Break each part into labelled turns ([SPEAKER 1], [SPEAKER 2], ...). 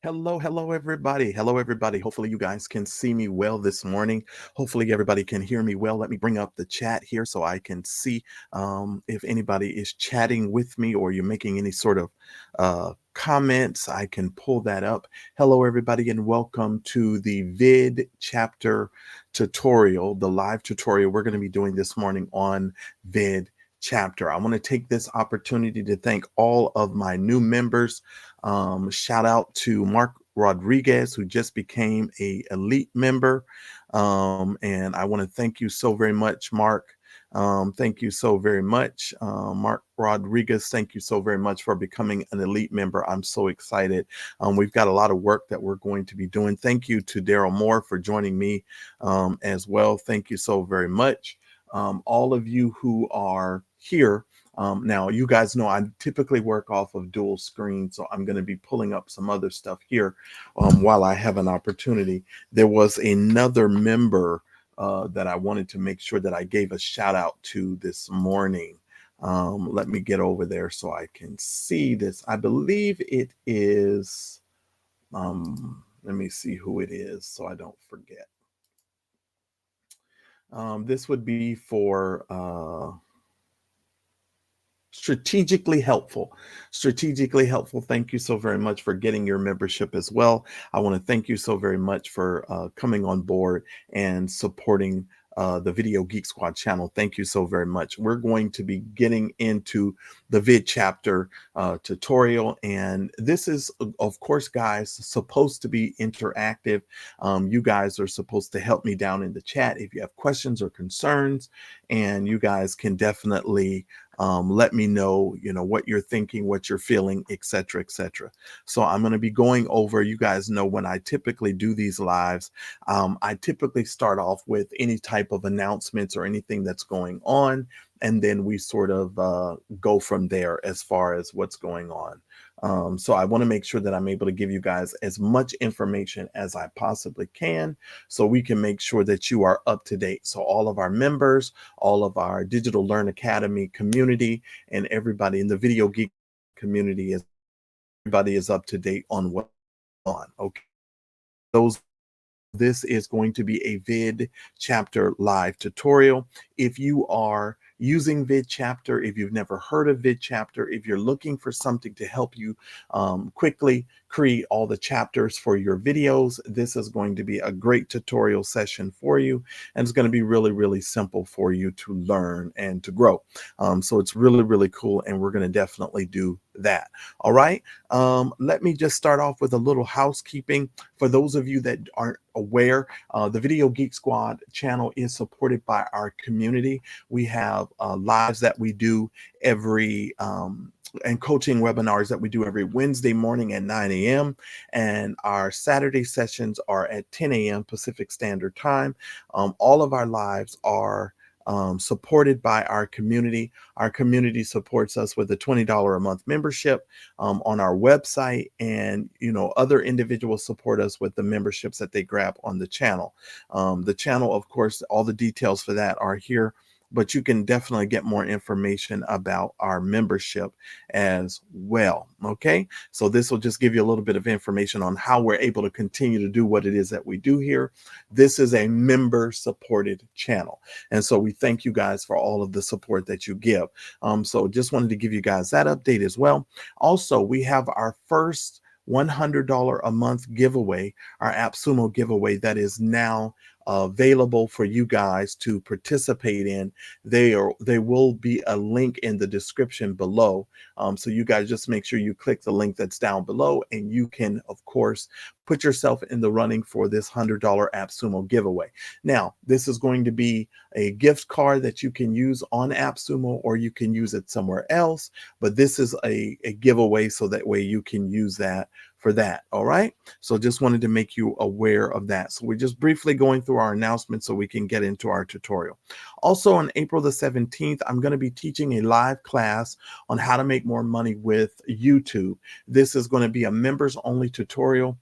[SPEAKER 1] Hello, everybody. Hello, everybody. Hopefully, you guys can see me well this morning. Hopefully, everybody can hear me well. Let me bring up the chat here so I can see if anybody is chatting with me or you're making any sort of comments. I can pull that up. Hello, everybody, and welcome to the VidChapter tutorial, the live tutorial we're going to be doing this morning on VidChapter. I want to take this opportunity to thank all of my new members. Shout out to Mark Rodriguez, who just became a elite member. And I want to thank you so very much, Mark. Thank you so very much. Mark Rodriguez, thank you so very much for becoming an elite member. I'm so excited. We've got a lot of work that we're going to be doing. Thank you to Daryl Moore for joining me as well. Thank you so very much. All of you who are here, now, you guys know I typically work off of dual screen, so I'm going to be pulling up some other stuff here while I have an opportunity. There was another member that I wanted to make sure that I gave a shout out to this morning. Let me get over there so I can see this. I believe it is, let me see who it is so I don't forget. This would be for strategically helpful. Thank you so very much for getting your membership as well. I want to thank you so very much for coming on board and supporting the Video Geek Squad channel. Thank you so very much. We're going to be getting into the VidChapter tutorial, and this is, of course, guys, supposed to be interactive. You guys are supposed to help me down in the chat if you have questions or concerns, and you guys can definitely let me know, what you're thinking, what you're feeling, etc., etc. So I'm going to be going over, you guys know when I typically do these lives, I typically start off with any type of announcements or anything that's going on, and then we sort of go from there as far as what's going on. So I want to make sure that I'm able to give you guys as much information as I possibly can so we can make sure that you are up to date. So all of our members, all of our Digital Learn Academy community, and everybody in the Video Geek community, everybody is up to date on what's on. Okay. This is going to be a VidChapter live tutorial. If you are using VidChapter, if you've never heard of VidChapter, if you're looking for something to help you quickly create all the chapters for your videos, this is going to be a great tutorial session for you. And it's going to be really, really simple for you to learn and to grow. So it's really, really cool. And we're going to definitely do that. All right. Let me just start off with a little housekeeping. For those of you that aren't aware, the Video Geek Squad channel is supported by our community. We have lives that we do every and coaching webinars that we do every Wednesday morning at 9 a.m. And our Saturday sessions are at 10 a.m. Pacific Standard Time. All of our lives are supported by our community. Our community supports us with a $20 a month membership on our website, and other individuals support us with the memberships that they grab on the channel. The channel, of course, all the details for that are here, but you can definitely get more information about our membership as well. Okay, so this will just give you a little bit of information on how we're able to continue to do what it is that we do here. This is a member supported channel, and so we thank you guys for all of the support that you give. So just wanted to give you guys that update as well. Also, we have our first $100 a month giveaway, our AppSumo giveaway, that is now available for you guys to participate in. There will be a link in the description below. So you guys just make sure you click the link that's down below, and you can, of course, put yourself in the running for this $100 AppSumo giveaway. Now, this is going to be a gift card that you can use on AppSumo, or you can use it somewhere else, but this is a giveaway, so that way you can use that for that. All right. So just wanted to make you aware of that. So we're just briefly going through our announcements so we can get into our tutorial. Also, on April the 17th, I'm going to be teaching a live class on how to make more money with YouTube. This is going to be a members only tutorial.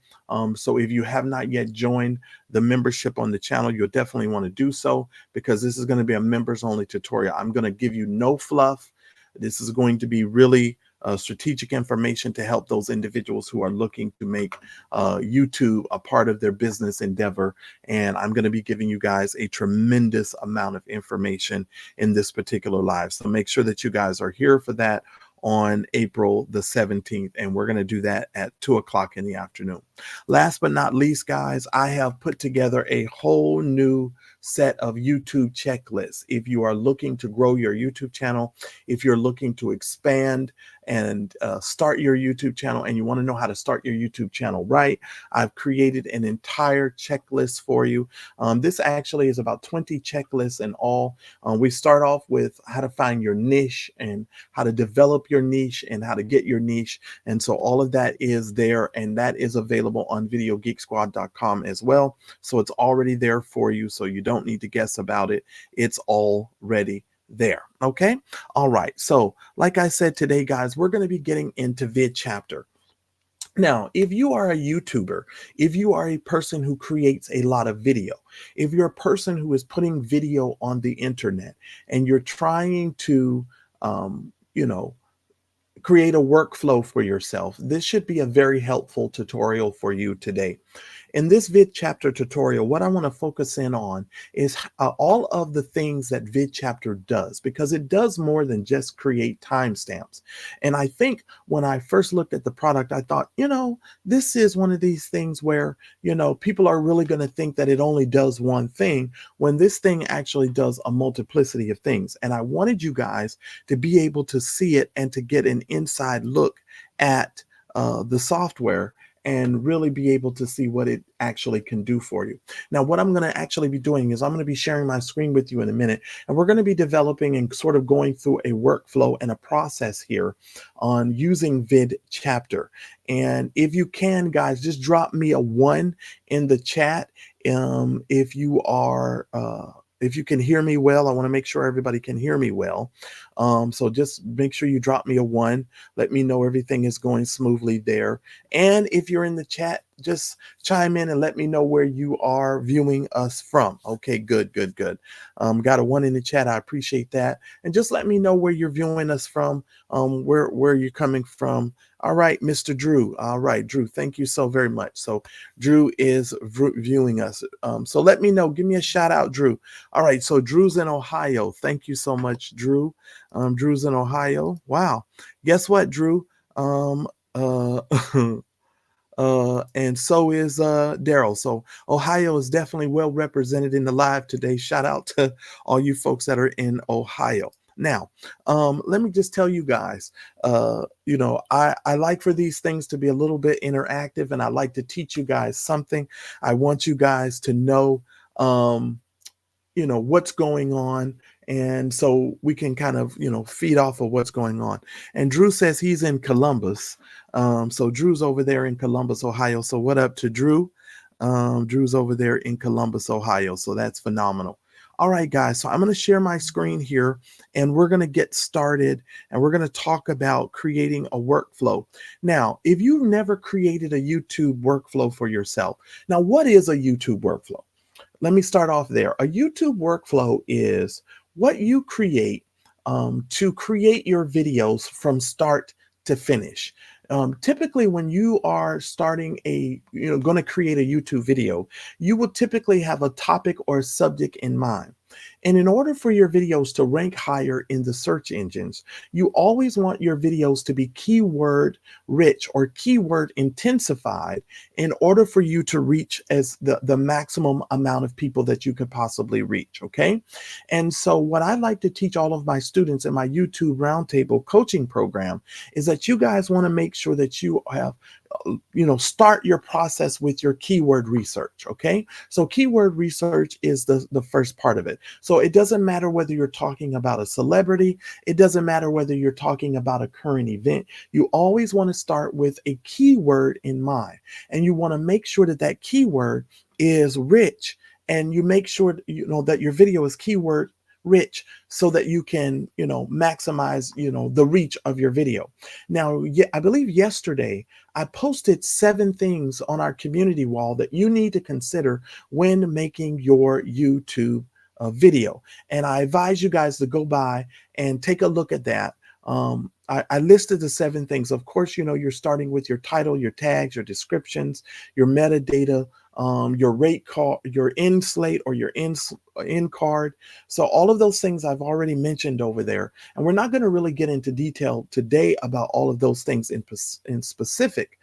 [SPEAKER 1] So if you have not yet joined the membership on the channel, you'll definitely want to do so, because this is going to be a members only tutorial. I'm going to give you no fluff. This is going to be really strategic information to help those individuals who are looking to make YouTube a part of their business endeavor. And I'm going to be giving you guys a tremendous amount of information in this particular live. So make sure that you guys are here for that on April the 17th, and we're going to do that at 2 o'clock in the afternoon. Last but not least, guys, I have put together a whole new set of YouTube checklists. If you are looking to grow your YouTube channel, if you're looking to expand and start your YouTube channel, and you want to know how to start your YouTube channel right, I've created an entire checklist for you. This actually is about 20 checklists in all. We start off with how to find your niche and how to develop your niche and how to get your niche. And so all of that is there, and that is available on videogeeksquad.com as well. So it's already there for you, so you don't need to guess about it. It's already there. Okay. All right. So like I said today, guys, we're going to be getting into VidChapter. Now, if you are a YouTuber, if you are a person who creates a lot of video, if you're a person who is putting video on the internet and you're trying to, create a workflow for yourself, this should be a very helpful tutorial for you today. In this VidChapter tutorial, what I want to focus in on is all of the things that VidChapter does, because it does more than just create timestamps. And I think when I first looked at the product, I thought, this is one of these things where, people are really going to think that it only does one thing, when this thing actually does a multiplicity of things. And I wanted you guys to be able to see it and to get an inside look at the software and really be able to see what it actually can do for you. Now, what I'm going to actually be doing is I'm going to be sharing my screen with you in a minute, and we're going to be developing and sort of going through a workflow and a process here on using VidChapter. And if you can, guys, just drop me a 1 in the chat if you are if you can hear me well. I want to make sure everybody can hear me well. So just make sure you drop me a 1. Let me know everything is going smoothly there. And if you're in the chat, just chime in and let me know where you are viewing us from. Okay, good. Got a 1 in the chat. I appreciate that. And just let me know where you're viewing us from, where you're coming from. All right, Mr. Drew. All right, Drew, thank you so very much. So Drew is viewing us. So let me know. Give me a shout out, Drew. All right, so Drew's in Ohio. Thank you so much, Drew. Drew's in Ohio. Wow. Guess what, Drew? And so is Daryl. So Ohio is definitely well represented in the live today. Shout out to all you folks that are in Ohio. Now, let me just tell you guys, I like for these things to be a little bit interactive, and I like to teach you guys something. I want you guys to know, what's going on. And so we can kind of, feed off of what's going on. And Drew says he's in Columbus. So Drew's over there in Columbus, Ohio. So what up to Drew? Drew's over there in Columbus, Ohio. So that's phenomenal. All right, guys. So I'm going to share my screen here, and we're going to get started, and we're going to talk about creating a workflow. Now, if you've never created a YouTube workflow for yourself, now what is a YouTube workflow? Let me start off there. A YouTube workflow is what you create to create your videos from start to finish. Typically, when you are starting going to create a YouTube video, you will typically have a topic or a subject in mind. And in order for your videos to rank higher in the search engines, you always want your videos to be keyword rich or keyword intensified in order for you to reach as the maximum amount of people that you could possibly reach. Okay. And so what I like to teach all of my students in my YouTube Roundtable coaching program is that you guys want to make sure that you have start your process with your keyword research. Okay. So keyword research is the first part of it. So it doesn't matter whether you're talking about a celebrity. It doesn't matter whether you're talking about a current event. You always want to start with a keyword in mind, and you want to make sure that that keyword is rich, and you make sure that your video is keyword rich so that you can maximize the reach of your video. Now, I believe yesterday I posted 7 things on our community wall that you need to consider when making your YouTube video, and I advise you guys to go by and take a look at that. I listed the 7 things. Of course, you know, you're starting with your title, your tags, your descriptions, your metadata, your rate card, your end slate or your end card. So all of those things I've already mentioned over there. And we're not going to really get into detail today about all of those things in specific,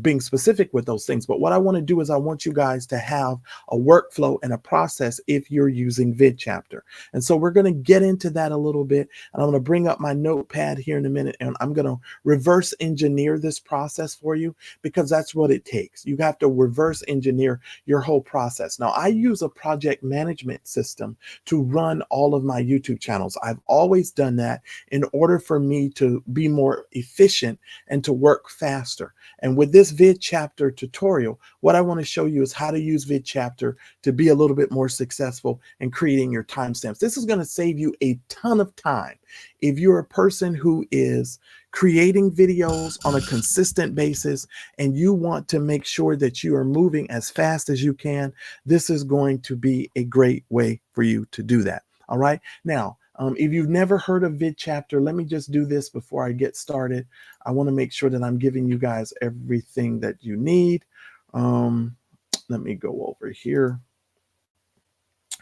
[SPEAKER 1] being specific with those things. But what I want to do is I want you guys to have a workflow and a process if you're using VidChapter. And so we're going to get into that a little bit. And I'm going to bring up my notepad here in a minute, and I'm going to reverse engineer this process for you, because that's what it takes. You have to reverse engineer your whole process. Now, I use a project management system to run all of my YouTube channels. I've always done that in order for me to be more efficient and to work faster. And with this VidChapter tutorial, what I want to show you is how to use VidChapter to be a little bit more successful in creating your timestamps. This is going to save you a ton of time. If you're a person who is creating videos on a consistent basis and you want to make sure that you are moving as fast as you can, this is going to be a great way for you to do that. All right. Now, if you've never heard of VidChapter, let me just do this before I get started. I want to make sure that I'm giving you guys everything that you need. Let me go over here.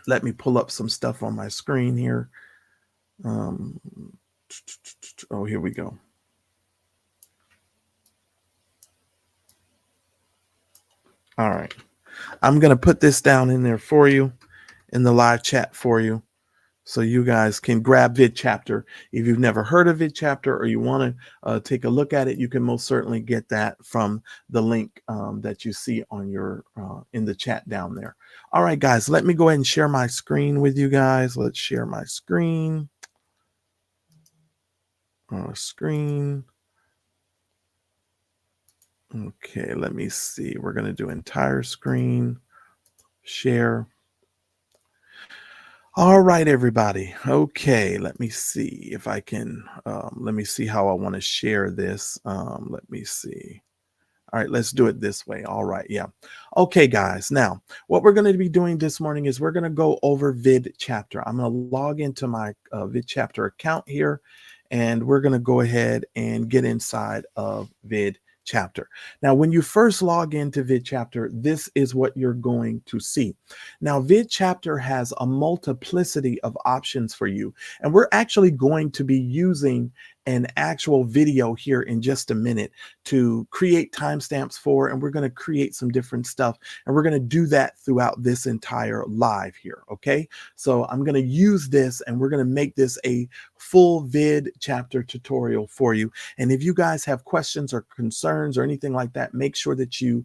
[SPEAKER 1] Let me pull up some stuff on my screen here. Oh, here we go. All right. I'm going to put this down in there for you in the live chat for you, so you guys can grab VidChapter. If you've never heard of VidChapter or you want to take a look at it, you can most certainly get that from the link that you see on your in the chat down there. All right, guys, let me go ahead and share my screen with you guys. Let's share my screen. Screen. Okay, let me see. We're going to do entire screen share. All right, everybody. Okay, let me see if I can, let me see how I want to share this. Let me see. All right, let's do it this way. All right, yeah. Okay, guys. Now, what we're going to be doing this morning is we're going to go over VidChapter. I'm going to log into my VidChapter account here, and we're going to go ahead and get inside of VidChapter. Now, when you first log into VidChapter, this is what you're going to see. Now, VidChapter has a multiplicity of options for you, and we're actually going to be using an actual video here in just a minute to create timestamps for, and we're going to create some different stuff, and we're going to do that throughout this entire live here. Okay, so I'm going to use this, and we're going to make this a full VidChapter tutorial for you. And if you guys have questions or concerns or anything like that, make sure that you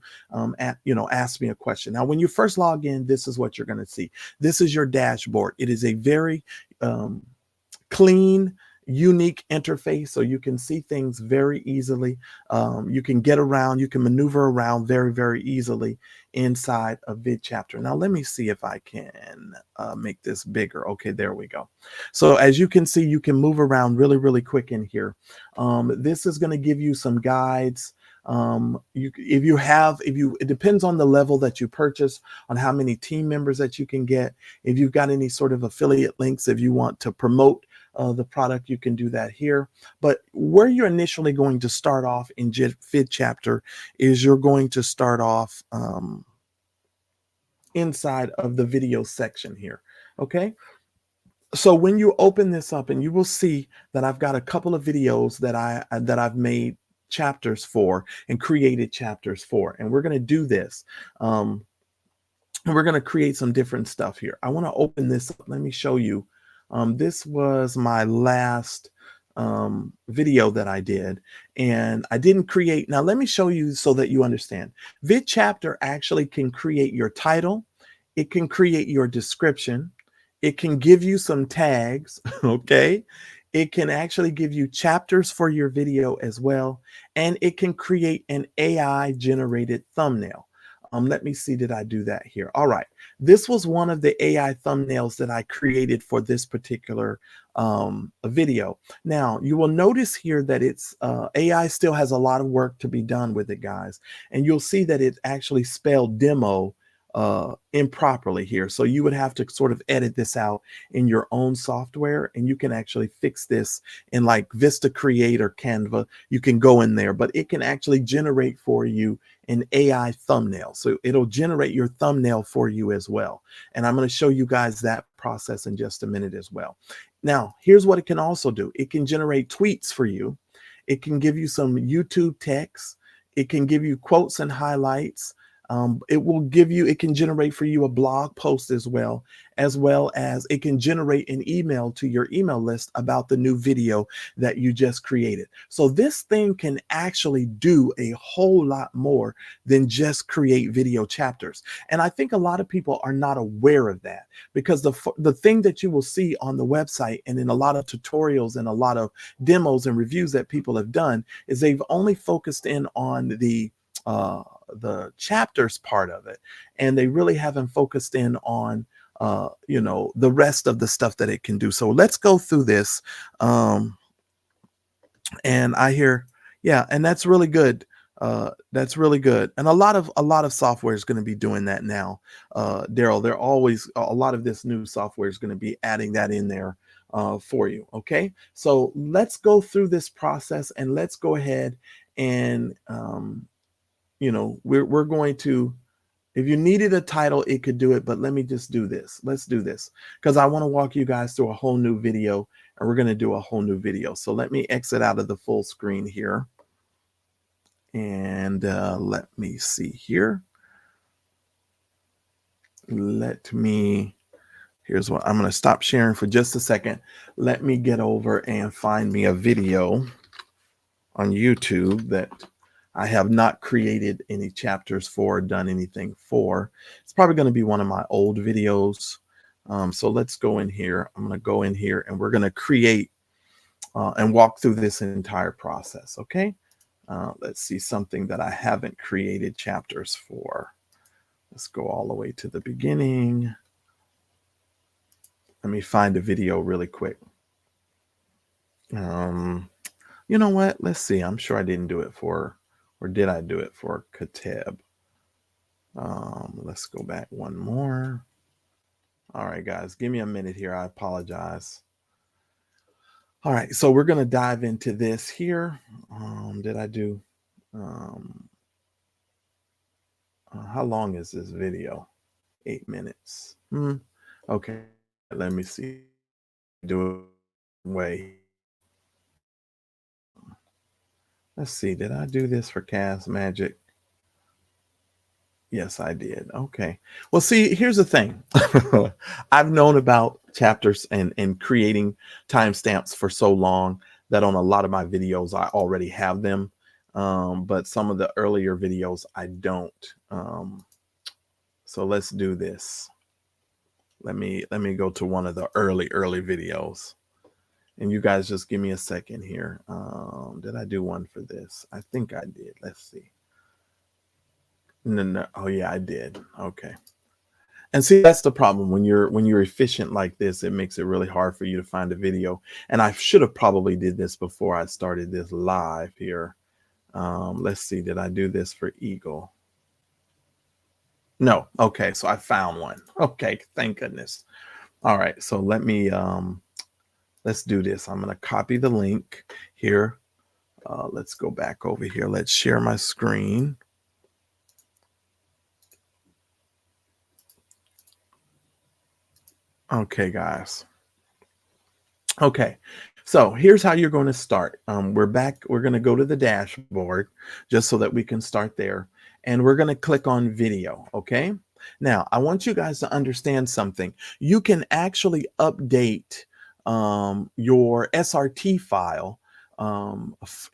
[SPEAKER 1] ask me a question. Now, when you first log in, this is what you're going to see. This is your dashboard. It is a very clean, unique interface, so you can see things very easily. You can get around, you can maneuver around very, very easily inside of VidChapter. Now, let me see if I can make this bigger. Okay, there we go. So as you can see, you can move around really, really quick in here. This is going to give you some guides. It depends on the level that you purchase, on how many team members that you can get. If you've got any sort of affiliate links, if you want to promote the product, you can do that here. But where you're initially going to start off in VidChapter is you're going to start off inside of the video section here. Okay. So when you open this up, and you will see that I've got a couple of videos that I've made chapters for and created chapters for, and we're going to do this. And we're going to create some different stuff here. I want to open this up. Let me show you. This was my last video that I did, and I didn't create. Now, let me show you so that you understand. VidChapter actually can create your title. It can create your description. It can give you some tags, okay? It can actually give you chapters for your video as well, and it can create an AI-generated thumbnail. Let me see, did I do that here? All right. This was one of the AI thumbnails that I created for this particular video. Now, you will notice here that it's AI still has a lot of work to be done with it, guys. And you'll see that it actually spelled demo improperly here. So you would have to sort of edit this out in your own software, and you can actually fix this in like Vista Create or Canva. You can go in there, but it can actually generate for you an AI thumbnail. So it'll generate your thumbnail for you as well. And I'm going to show you guys that process in just a minute as well. Now, here's what it can also do. It can generate tweets for you. It can give you some YouTube text. It can give you quotes and highlights. It can generate for you a blog post as well as it can generate an email to your email list about the new video that you just created. So this thing can actually do a whole lot more than just create video chapters. And I think a lot of people are not aware of that, because the thing that you will see on the website and in a lot of tutorials and a lot of demos and reviews that people have done is they've only focused in on the chapters part of it, and they really haven't focused in on the rest of the stuff that it can do. So let's go through this. And I hear, yeah, and that's really good. That's really good. And a lot of software is going to be doing that now. Daryl, they're always, a lot of this new software is going to be adding that in there for you. Okay, so let's go through this process, and let's go ahead and we're going to, if you needed a title, it could do it, but let me just do this. Let's do this, because I want to walk you guys through a whole new video, and we're going to do a whole new video. So let me exit out of the full screen here. And let me see here. Here's what I'm going to stop sharing for just a second. Let me get over and find me a video on YouTube that I have not created any chapters for, done anything for. It's probably going to be one of my old videos. So let's go in here. I'm going to go in here, and we're going to create and walk through this entire process. Okay. Let's see something that I haven't created chapters for. Let's go all the way to the beginning. Let me find a video really quick. You know what? Let's see. I'm sure I didn't do it for, or did I do it for Kateb? Let's go back one more. All right, guys, give me a minute here. I apologize. All right, so we're going to dive into this here. Did I do, how long is this video? 8 minutes. Okay, let me see. Do it way. Let's see, did I do this for Cast Magic? Yes, I did. Okay. Well, see, here's the thing. I've known about chapters and creating timestamps for so long that on a lot of my videos, I already have them. But some of the earlier videos, I don't. So let's do this. Let me go to one of the early videos. And you guys just give me a second here. Did I do one for this? I think I did. Let's see. No. Oh yeah, I did. Okay. And see, that's the problem when you're efficient like this, it makes it really hard for you to find a video. And I should have probably did this before I started this live here. Let's see, did I do this for Eagle? No. Okay, so I found one. Okay, thank goodness. All right, so let me let's do this. I'm going to copy the link here. Let's go back over here. Let's share my screen. Okay, guys. Okay, so here's how you're going to start. We're back. We're going to go to the dashboard just so that we can start there. And we're going to click on video. Okay. Now, I want you guys to understand something. You can actually update your SRT file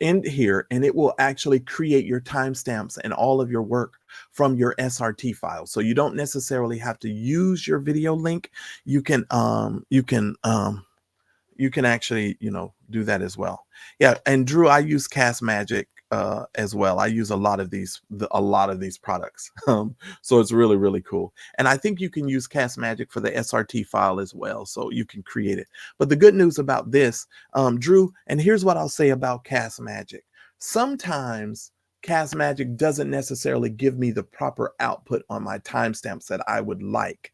[SPEAKER 1] in here, and it will actually create your timestamps and all of your work from your SRT file. So you don't necessarily have to use your video link. You can actually, do that as well. Yeah. And Drew, I use Cast Magic as well. I use a lot of these products. So it's really, really cool. And I think you can use Cast Magic for the SRT file as well. So you can create it. But the good news about this, Drew, and here's what I'll say about Cast Magic. Sometimes Magic doesn't necessarily give me the proper output on my timestamps that I would like.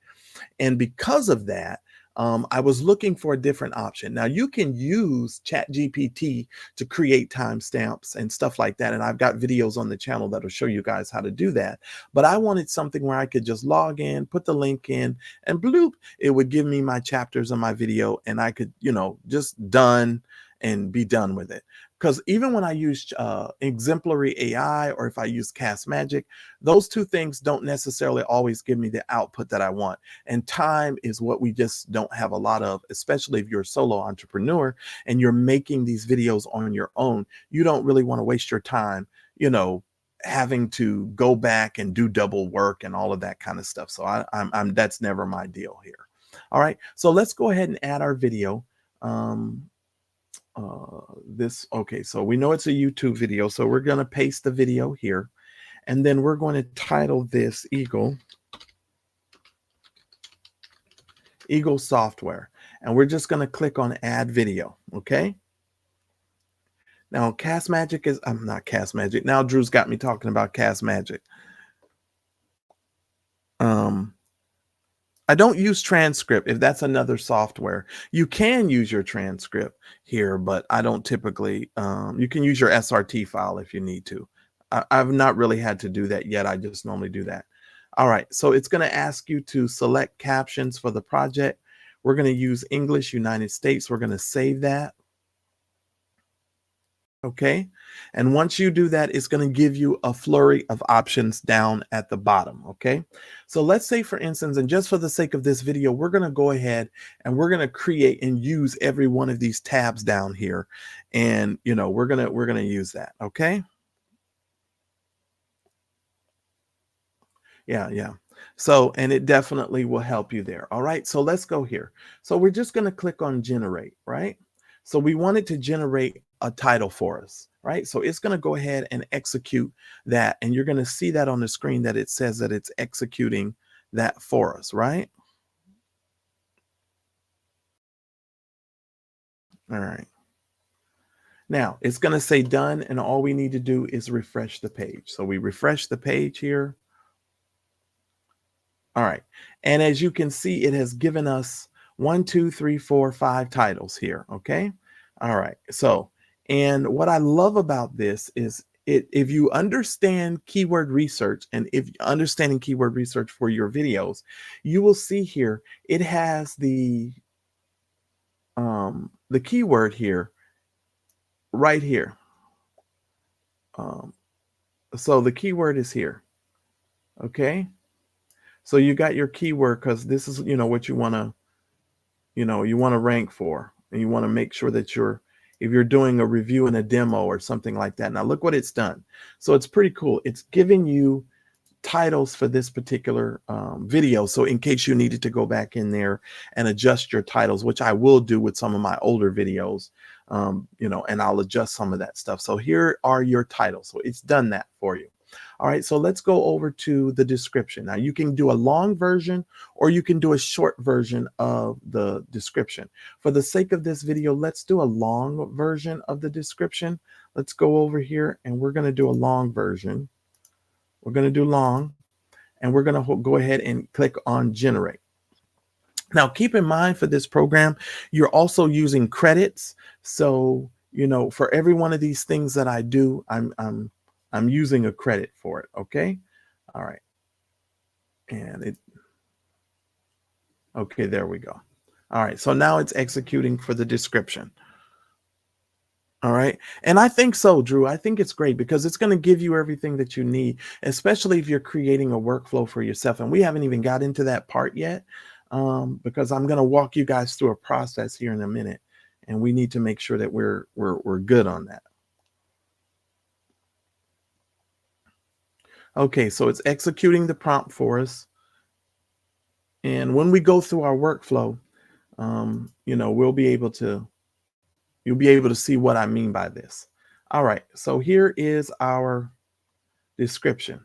[SPEAKER 1] And because of that, I was looking for a different option. Now you can use ChatGPT to create timestamps and stuff like that. And I've got videos on the channel that'll show you guys how to do that. But I wanted something where I could just log in, put the link in, and bloop, it would give me my chapters on my video, and I could, just done and be done with it. Because even when I use Exemplary AI, or if I use Magic, those two things don't necessarily always give me the output that I want. And time is what we just don't have a lot of, especially if you're a solo entrepreneur and you're making these videos on your own. You don't really want to waste your time, having to go back and do double work and all of that kind of stuff. So I'm that's never my deal here. All right, so let's go ahead and add our video. Okay, so we know it's a YouTube video, so we're going to paste the video here, and then we're going to title this Eagle Software, and we're just going to click on add video. Okay, now Magic is, I'm not Magic, now Drew's got me talking about Magic. I don't use transcript. If that's another software, you can use your transcript here, but I don't typically. You can use your SRT file if you need to. I've not really had to do that yet. I just normally do that. All right, so it's going to ask you to select captions for the project. We're going to use English United States. We're going to save that. Okay, and once you do that, it's going to give you a flurry of options down at the bottom. Okay, so let's say, for instance, and just for the sake of this video, we're going to go ahead and we're going to create and use every one of these tabs down here, and we're gonna use that. Okay, yeah. So, and it definitely will help you there. All right, so let's go here. So we're just going to click on generate, right? So we want it to generate a title for us, right? So it's going to go ahead and execute that. And you're going to see that on the screen that it says that it's executing that for us, right? All right. Now it's going to say done, and all we need to do is refresh the page. So we refresh the page here. All right. And as you can see, it has given us 1, 2, 3, 4, 5 titles here. Okay. All right. So, and what I love about this is if you understand keyword research, and if you're understanding keyword research for your videos, you will see here, it has the keyword here, right here. So the keyword is here. Okay. So you got your keyword, because this is, what you want to, you want to rank for, and you want to make sure that if you're doing a review and a demo or something like that. Now look what it's done. So it's pretty cool. It's giving you titles for this particular video. So in case you needed to go back in there and adjust your titles, which I will do with some of my older videos, and I'll adjust some of that stuff. So here are your titles. So it's done that for you. All right, so let's go over to the description. Now you can do a long version, or you can do a short version of the description. For the sake of this video, let's do a long version of the description. Let's go over here, and we're going to do a long version. We're going to do long, and we're going to go ahead and click on generate. Now keep in mind, for this program, you're also using credits. So, for every one of these things that I do, I'm using a credit for it. Okay. All right. And okay, there we go. All right. So now it's executing for the description. All right. And I think so, Drew. I think it's great, because it's going to give you everything that you need, especially if you're creating a workflow for yourself. And we haven't even got into that part yet, because I'm going to walk you guys through a process here in a minute, and we need to make sure that we're good on that. Okay, so it's executing the prompt for us. And when we go through our workflow, you'll be able to see what I mean by this. All right, so here is our description.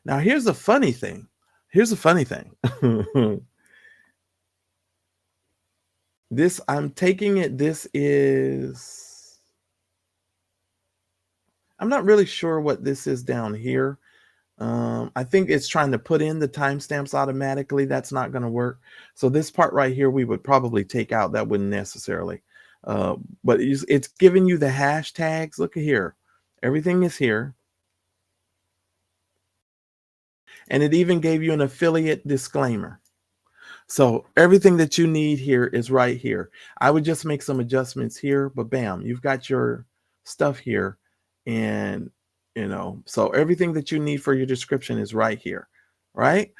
[SPEAKER 1] Now, here's a funny thing. This, I'm I'm not really sure what this is down here. I think it's trying to put in the timestamps automatically. That's not going to work. So this part right here, we would probably take out. That wouldn't necessarily. Uh, but it's giving you the hashtags. Look at here. Everything is here. And it even gave you an affiliate disclaimer. So everything that you need here is right here. I would just make some adjustments here, but bam, you've got your stuff here. And, so everything that you need for your description is right here, right?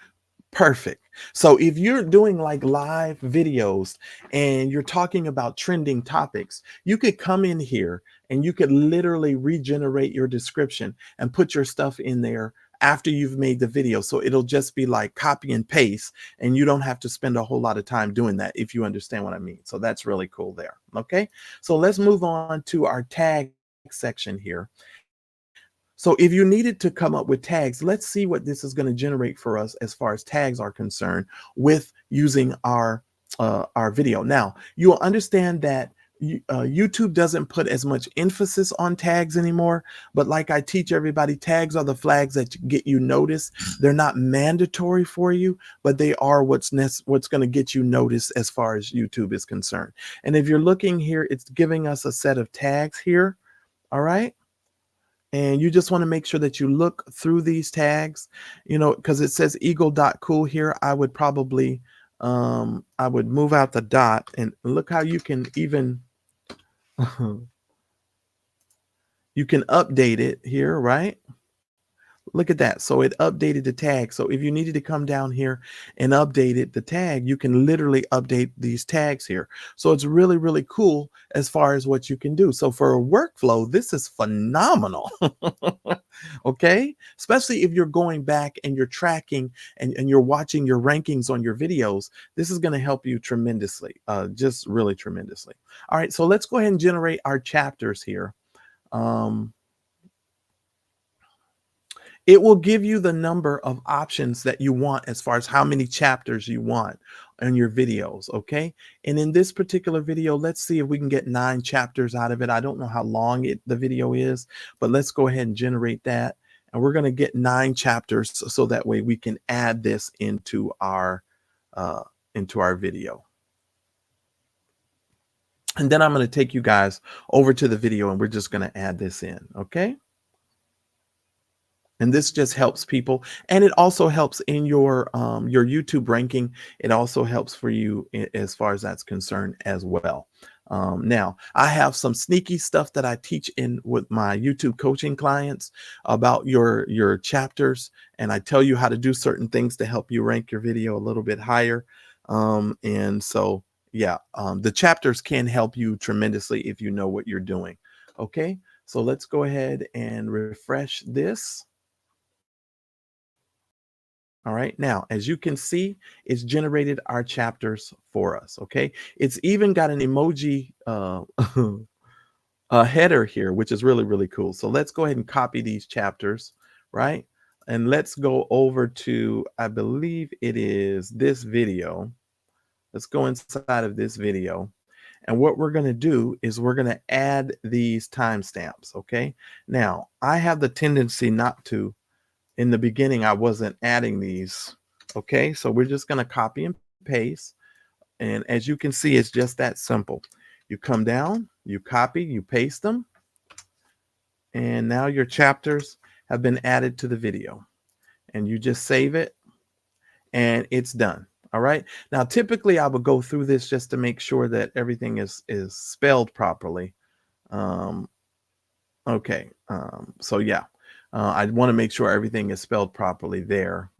[SPEAKER 1] Perfect. So if you're doing like live videos and you're talking about trending topics, you could come in here and you could literally regenerate your description and put your stuff in there after you've made the video. So it'll just be like copy and paste, and you don't have to spend a whole lot of time doing that, if you understand what I mean. So that's really cool there. Okay. So let's move on to our tag section here. So if you needed to come up with tags, let's see what this is going to generate for us as far as tags are concerned with using our video. Now, you'll understand that YouTube doesn't put as much emphasis on tags anymore, but like I teach everybody, tags are the flags that get you noticed. They're not mandatory for you, but they are what's going to get you noticed as far as YouTube is concerned. And if you're looking here, it's giving us a set of tags here. All right. And you just want to make sure that you look through these tags, because it says eagle.cool here. I would probably, I would move out the dot, and look how you can even, you can update it here, right? Look at that. So it updated the tag. So if you needed to come down here and update it, the tag, you can literally update these tags here. So it's really, really cool as far as what you can do. So for a workflow, this is phenomenal. Okay. Especially if you're going back and you're tracking and you're watching your rankings on your videos, this is going to help you tremendously, just really tremendously. All right. So let's go ahead and generate our chapters here. It will give you the number of options that you want as far as how many chapters you want in your videos, okay? And in this particular video, let's see if we can get 9 chapters out of it. I don't know how long the video is, but let's go ahead and generate that. And we're going to get 9 chapters so that way we can add this into our video. And then I'm going to take you guys over to the video, and we're just going to add this in, okay? And this just helps people, and it also helps in your YouTube ranking. It also helps for you as far as that's concerned as well. Now, I have some sneaky stuff that I teach in with my YouTube coaching clients about your chapters, and I tell you how to do certain things to help you rank your video a little bit higher. And so, yeah, the chapters can help you tremendously if you know what you're doing. Okay, so let's go ahead and refresh this. All right, now, as you can see, it's generated our chapters for us, okay? It's even got an emoji a header here, which is really, really cool. So let's go ahead and copy these chapters, right? And let's go over to, I believe it is this video. Let's go inside of this video. And what we're going to do is we're going to add these timestamps, okay? Now, I have the tendency not to. In the beginning, I wasn't adding these. Okay, so we're just going to copy and paste. And as you can see, it's just that simple. You come down, you copy, you paste them. And now your chapters have been added to the video. And you just save it, and it's done. All right. Now, typically, I would go through this just to make sure that everything is spelled properly. Okay. So, yeah. I want to make sure everything is spelled properly there.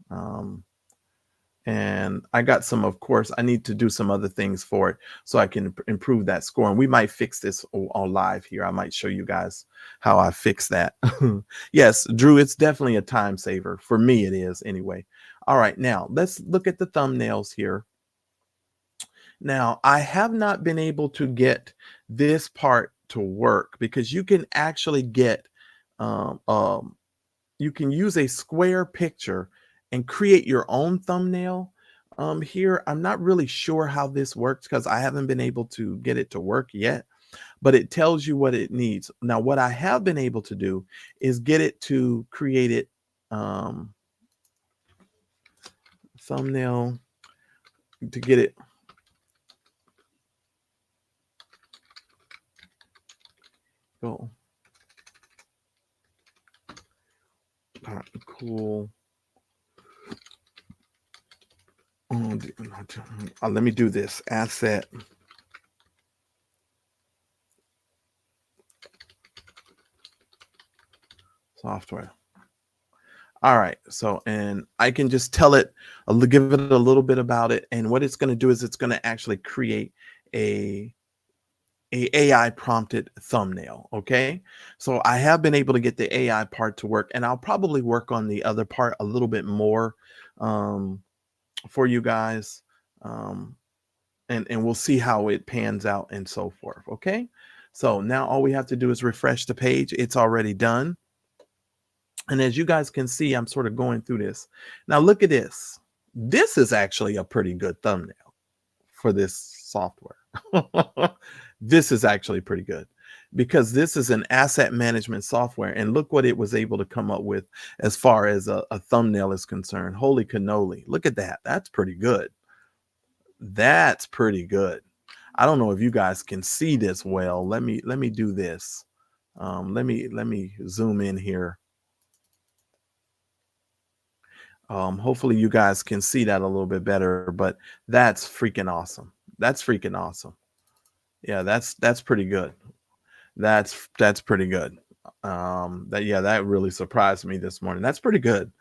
[SPEAKER 1] And I got some, of course, I need to do some other things for it so I can improve that score. And we might fix this on live here. I might show you guys how I fix that. Yes, Drew, it's definitely a time saver. For me, it is anyway. All right, now let's look at the thumbnails here. Now, I have not been able to get this part to work because you can actually get you can use a square picture and create your own thumbnail. Here, I'm not really sure how this works because I haven't been able to get it to work yet. but it tells you what it needs. Now, what I have been able to do is get it to create it thumbnail to get it. Go. Cool. Let me do this asset software. All right. So, and I can just tell it, give it a little bit about it. And what it's going to do is it's going to actually create a AI prompted thumbnail. Okay. So I have been able to get the AI part to work, and I'll probably work on the other part a little bit more for you guys. And we'll see how it pans out and so forth. Okay. So now all we have to do is refresh the page. It's already done. And as you guys can see, I'm sort of going through this. Now look at this. This is actually a pretty good thumbnail for this software. This is actually pretty good because this is an asset management software. And look what it was able to come up with as far as a thumbnail is concerned. Holy cannoli. Look at that. That's pretty good. That's pretty good. I don't know if you guys can see this well. Let me do this. Let me zoom in here. Hopefully you guys can see that a little bit better, but that's freaking awesome. That's freaking awesome. Yeah, that's pretty good. That's pretty good. That really surprised me this morning. That's pretty good.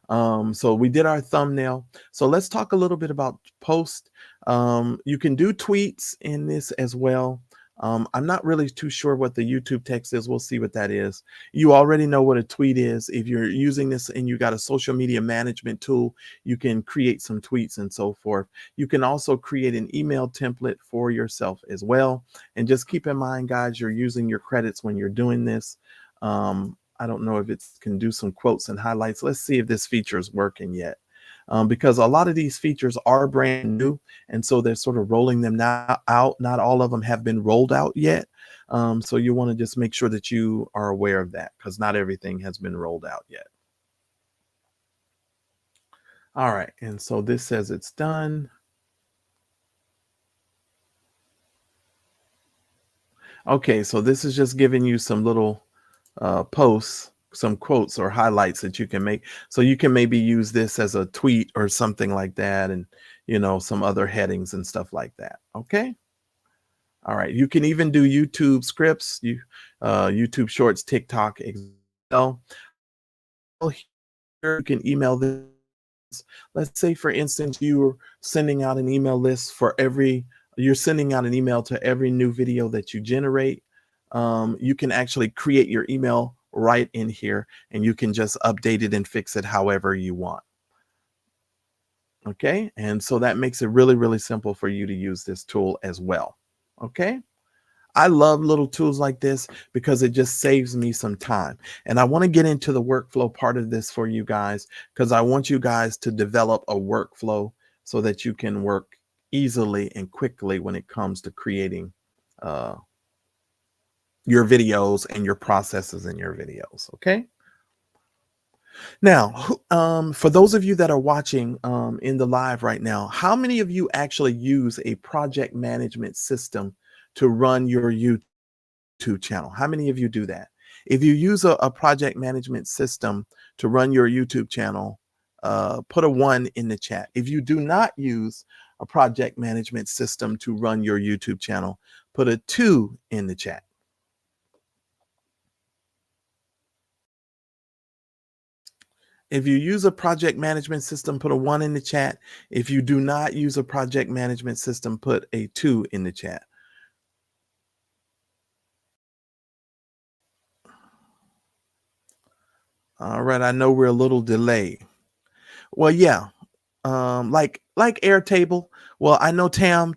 [SPEAKER 1] So we did our thumbnail. So let's talk a little bit about post. You can do tweets in this as well. I'm not really too sure what the YouTube text is. We'll see what that is. You already know what a tweet is. If you're using this and you got a social media management tool, you can create some tweets and so forth. You can also create an email template for yourself as well. And just keep in mind, guys, you're using your credits when you're doing this. I don't know if it can do some quotes and highlights. Let's see if this feature is working yet. Because a lot of these features are brand new, and so they're sort of rolling them now out. Not all of them have been rolled out yet. So you want to just make sure that you are aware of that because not everything has been rolled out yet. All right, and so this says it's done. Okay, so this is just giving you some little posts, some quotes or highlights that you can make. So you can maybe use this as a tweet or something like that, and some other headings and stuff like that. Okay. All right. You can even do YouTube scripts, YouTube Shorts, TikTok, Excel. Here you can email this. Let's say, for instance, you're sending out an email list you're sending out an email to every new video that you generate. You can actually create your email right in here, and you can just update it and fix it however you want. Okay. And so that makes it really, really simple for you to use this tool as well. Okay. I love little tools like this because it just saves me some time. And I want to get into the workflow part of this for you guys because I want you guys to develop a workflow so that you can work easily and quickly when it comes to creating your videos and your processes in your videos. Okay. Now, for those of you that are watching in the live right now, how many of you actually use a project management system to run your YouTube channel? How many of you do that? If you use a project management system to run your YouTube channel, put a 1 in the chat. If you do not use a project management system to run your YouTube channel, put a 2 in the chat. If you use a project management system, put a 1 in the chat. If you do not use a project management system, put a 2 in the chat. All right, I know we're a little delayed. Well, yeah, like Airtable. Well, I know Tam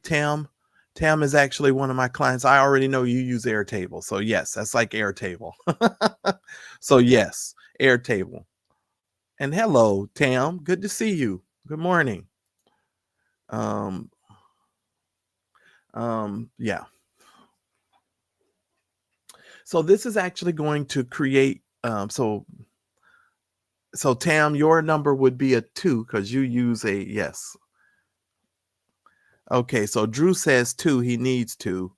[SPEAKER 1] is actually one of my clients. I already know you use Airtable, so yes, that's like Airtable. So yes, Airtable. And hello, Tam. Good to see you. Good morning. Yeah. So this is actually going to create, so Tam, your number would be a 2 because you use a yes. Okay, so Drew says 2, he needs 2.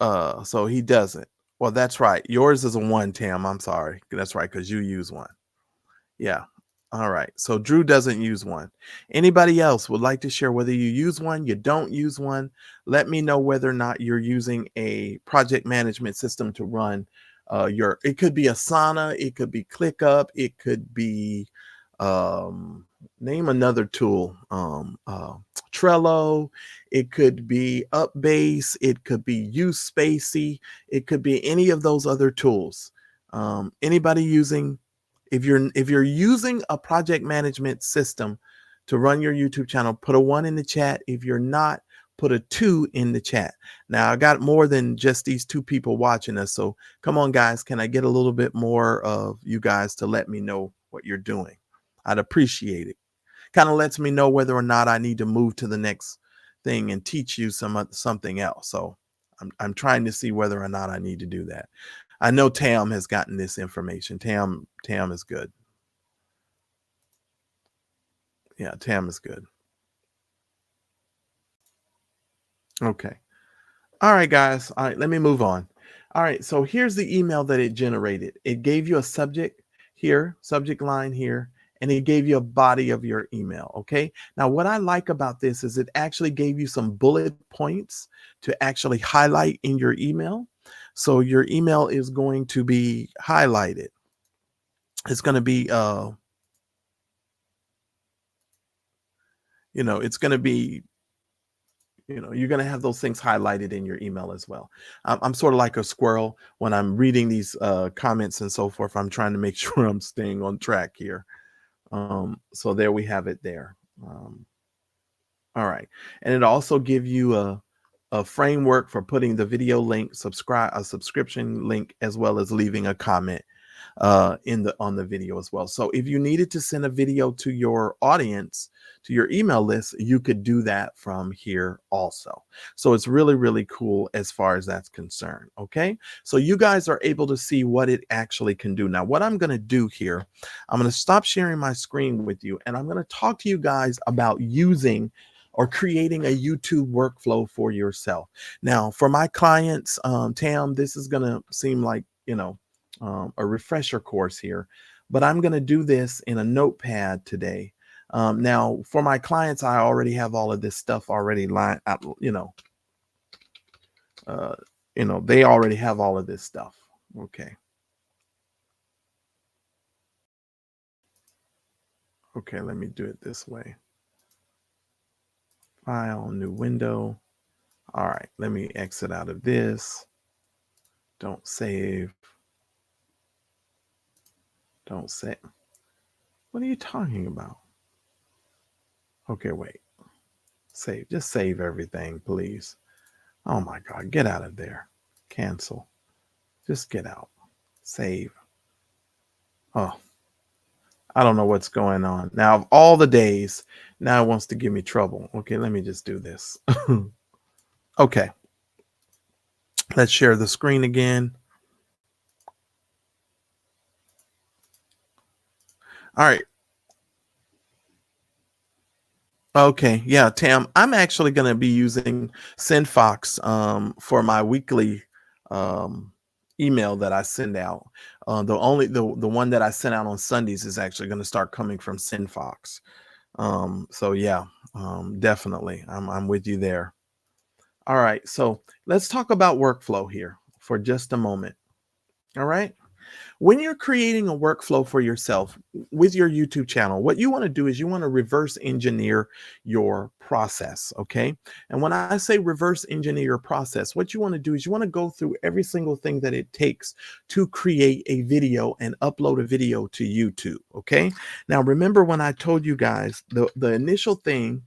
[SPEAKER 1] So he doesn't. Well, that's right. Yours is a 1, Tam. I'm sorry. That's right, because you use 1. Yeah. All right. So Drew doesn't use 1. Anybody else would like to share whether you use 1, you don't use 1? Let me know whether or not you're using a project management system to run it could be Asana, it could be ClickUp, it could be name another tool, Trello, it could be Upbase, it could be USpacey, it could be any of those other tools. Anybody using, if you're using a project management system to run your YouTube channel, put a 1 in the chat. If you're not, put a 2 in the chat. Now I got more than just these 2 people watching us. So come on, guys. Can I get a little bit more of you guys to let me know what you're doing? I'd appreciate it. Kind of lets me know whether or not I need to move to the next thing and teach you something else. So I'm trying to see whether or not I need to do that. I know Tam has gotten this information. Tam is good. Yeah, Tam is good. Okay. All right, guys. All right, let me move on. All right, so here's the email that it generated. It gave you a subject here, subject line here, and it gave you a body of your email, okay? Now, what I like about this is it actually gave you some bullet points to actually highlight in your email. So your email is going to be highlighted. It's going to be, it's going to be, you're going to have those things highlighted in your email as well. I'm sort of like a squirrel when I'm reading these comments and so forth. I'm trying to make sure I'm staying on track here. So there we have it there. All right. And it also give you a framework for putting the video link, a subscription link, as well as leaving a comment on the video as well. So if you needed to send a video to your audience, to your email list, you could do that from here also. So it's really, really cool as far as that's concerned. Okay. So you guys are able to see what it actually can do. Now, what I'm going to do here, I'm going to stop sharing my screen with you, and I'm going to talk to you guys about using or creating a YouTube workflow for yourself. Now, for my clients, Tam, this is going to seem like, a refresher course here, but I'm going to do this in a notepad today. Now, for my clients, I already have all of this stuff already lined up, they already have all of this stuff. Okay. Okay, let me do it this way. File, new window. All right, let me exit out of this. Don't save. Don't save. What are you talking about? Okay, wait. Save. Just save everything, please. Oh my God, get out of there. Cancel. Just get out. Save. Oh, I don't know what's going on. Now, of all the days, now it wants to give me trouble. Okay, let me just do this. Okay. Let's share the screen again. All right. Okay, yeah, Tam, I'm actually going to be using SendFox for my weekly email that I send out. The one that I send out on Sundays is actually going to start coming from SendFox. So yeah, definitely, I'm with you there. All right, so let's talk about workflow here for just a moment. All right. When you're creating a workflow for yourself with your YouTube channel, what you want to do is you want to reverse engineer your process, okay? And when I say reverse engineer your process, what you want to do is you want to go through every single thing that it takes to create a video and upload a video to YouTube, okay? Now, remember when I told you guys the initial thing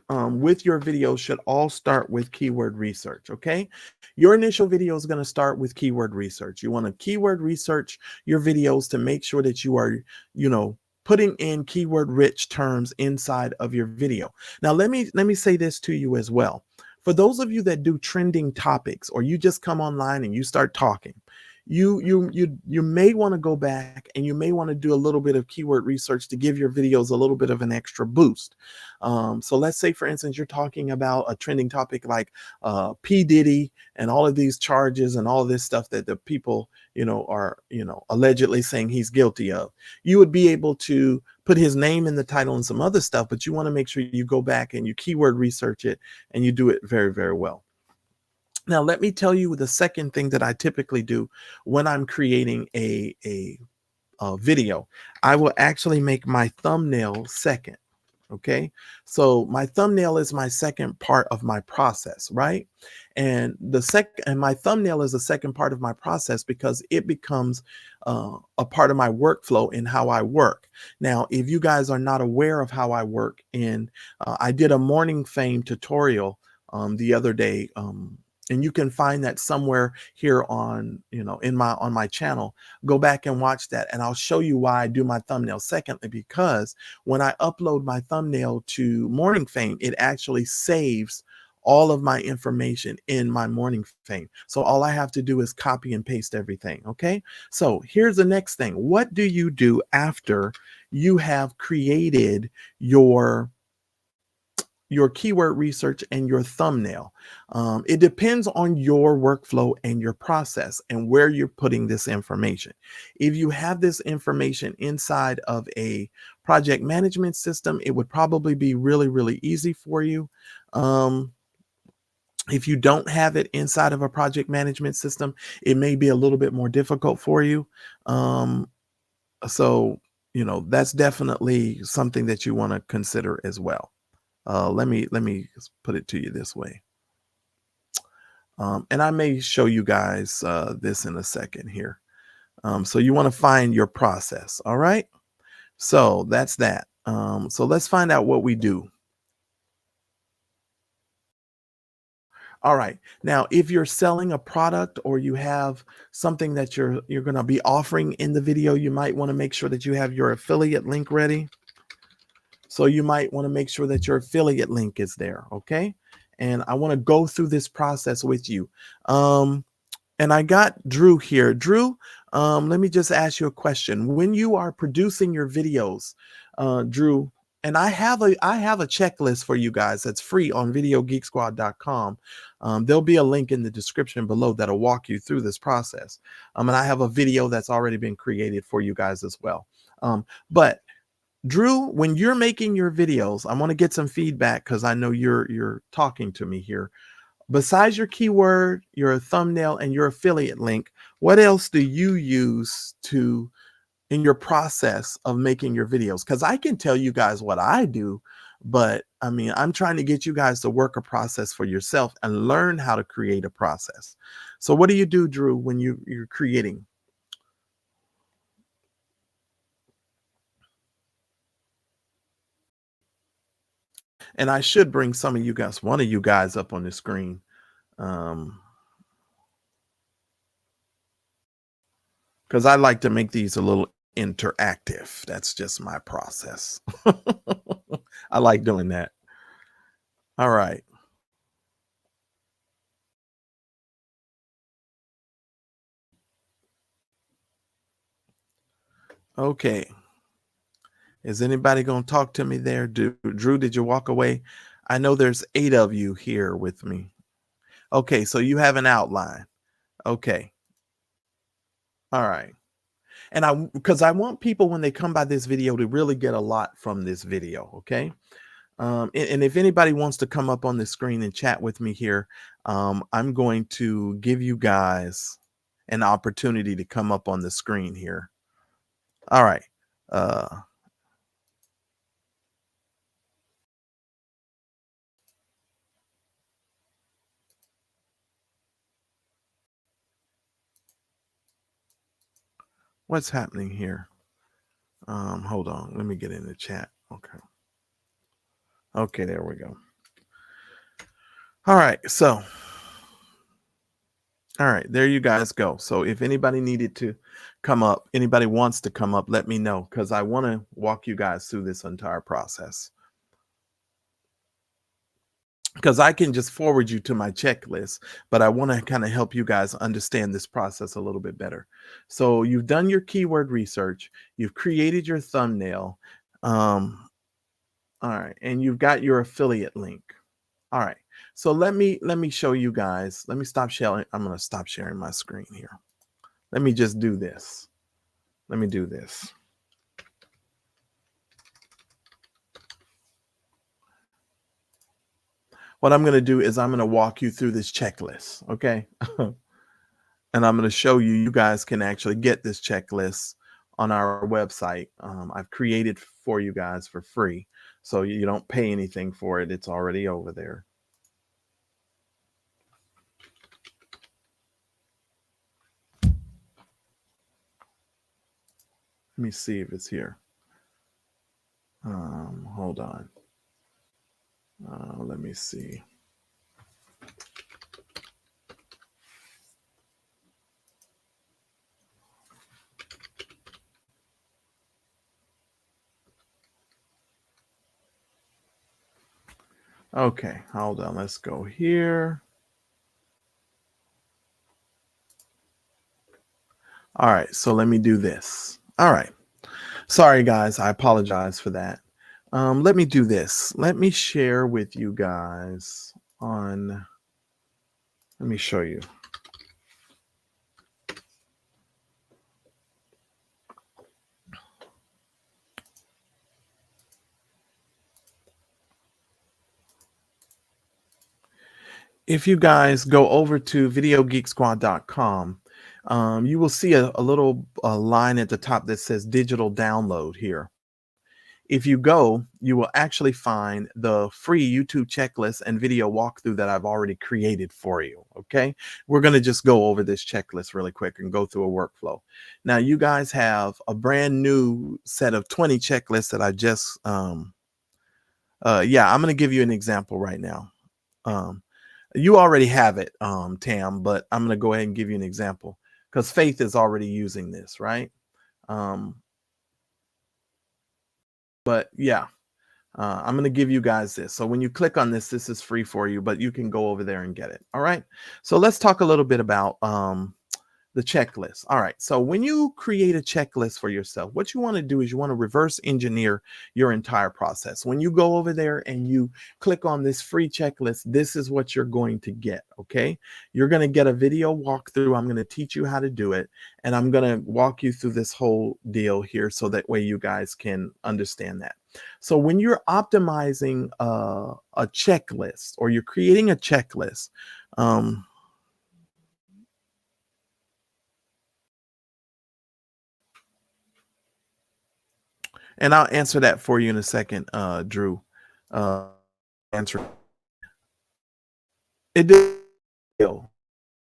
[SPEAKER 1] with your video should all start with keyword research, okay? Your initial video is going to start with keyword research. You want to keyword research your videos to make sure that you are, putting in keyword rich terms inside of your video. Now, let me say this to you as well. For those of you that do trending topics, or you just come online and you start talking, you may want to go back and you may want to do a little bit of keyword research to give your videos a little bit of an extra boost. So let's say, for instance, you're talking about a trending topic like P. Diddy and all of these charges and all of this stuff that the people, are, allegedly saying he's guilty of. You would be able to put his name in the title and some other stuff, but you want to make sure you go back and you keyword research it and you do it very, very well. Now, let me tell you the second thing that I typically do when I'm creating a video. I will actually make my thumbnail second. Okay, so my thumbnail is my second part of my process, right? And my thumbnail is the second part of my process because it becomes a part of my workflow in how I work. Now, if you guys are not aware of how I work, I did a morning fame tutorial the other day. And you can find that somewhere here on, on my channel. Go back and watch that, and I'll show you why I do my thumbnail secondly, because when I upload my thumbnail to Morning Fame, it actually saves all of my information in my Morning Fame. So all I have to do is copy and paste everything. Okay. So here's the next thing. What do you do after you have created your keyword research and your thumbnail? It depends on your workflow and your process and where you're putting this information. If you have this information inside of a project management system, it would probably be really, really easy for you. If you don't have it inside of a project management system, it may be a little bit more difficult for you. So, that's definitely something that you want to consider as well. Let me put it to you this way. And I may show you guys this in a second here. So you want to find your process. All right. So that's that. So let's find out what we do. All right. Now, if you're selling a product or you have something that you're going to be offering in the video, you might want to make sure that you have your affiliate link ready. So you might want to make sure that your affiliate link is there. Okay. And I want to go through this process with you. And I got Drew here. Drew, let me just ask you a question. When you are producing your videos, Drew, and I have a checklist for you guys that's free on videogeeksquad.com. There'll be a link in the description below that'll walk you through this process. And I have a video that's already been created for you guys as well. But Drew, when you're making your videos, I want to get some feedback because I know you're talking to me here. Besides your keyword, your thumbnail, and your affiliate link, what else do you use in your process of making your videos? Because I can tell you guys what I do, but I mean, I'm trying to get you guys to work a process for yourself and learn how to create a process. So what do you do, Drew, when you're creating? And I should bring one of you guys up on the screen. Because I like to make these a little interactive. That's just my process. I like doing that. All right. Okay. Is anybody going to talk to me there? Drew, did you walk away? I know there's 8 of you here with me. Okay, so you have an outline. Okay. All right. And because I want people when they come by this video to really get a lot from this video. Okay. And if anybody wants to come up on the screen and chat with me here, I'm going to give you guys an opportunity to come up on the screen here. All right. What's happening here? Hold on. Let me get in the chat. Okay. Okay, there we go. All right. So, all right, there you guys go. So if anybody needed to come up, anybody wants to come up, let me know because I want to walk you guys through this entire process. because I can just forward you to my checklist, but I want to kind of help you guys understand this process a little bit better. So you've done your keyword research, you've created your thumbnail, all right, and you've got your affiliate link. All right, so let me show you guys. Let me stop sharing. I'm going to stop sharing my screen here. Let me just do this. Let me do this. What I'm going to do is I'm going to walk you through this checklist, okay? And I'm going to show you, you guys can actually get this checklist on our website. I've created for you guys for free, so you don't pay anything for it. It's already over there. Let me see if it's here. Hold on. Let me see. Okay, hold on. Let's go here. All right, so let me do this. All right. Sorry, guys. I apologize for that. Let me do this. Let me share with you guys on, let me show you. If you guys go over to videogeeksquad.com, you will see a little line at the top that says digital download here. If you go, you will actually find the free YouTube checklist and video walkthrough that I've already created for you. Okay. We're going to just go over this checklist really quick and go through a workflow. Now, you guys have a brand new set of 20 checklists that I just, I'm going to give you an example right now. You already have it, Tam, but I'm going to go ahead and give you an example because Faith is already using this, right? But yeah, I'm going to give you guys this. So when you click on this, this is free for you, but you can go over there and get it. All right. So let's talk a little bit about the checklist. All right. So when you create a checklist for yourself, what you want to do is you want to reverse engineer your entire process. When you go over there and you click on this free checklist, this is what you're going to get. Okay. You're going to get a video walkthrough. I'm going to teach you how to do it. And I'm going to walk you through this whole deal here so that way you guys can understand that. So when you're optimizing a checklist or you're creating a checklist, and I'll answer that for you in a second, Drew. Answer it did,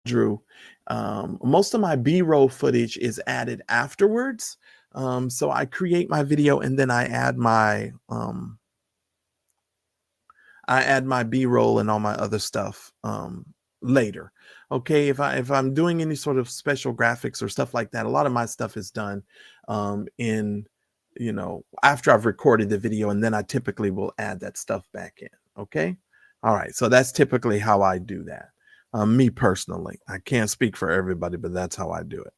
[SPEAKER 1] Drew. Most of my B-roll footage is added afterwards. So I create my video and then I add my B-roll and all my other stuff later. Okay, if I'm doing any sort of special graphics or stuff like that, a lot of my stuff is done in, after I've recorded the video, and then I typically will add that stuff back in. Okay. All right. So that's typically how I do that. Me personally, I can't speak for everybody, but that's how I do it.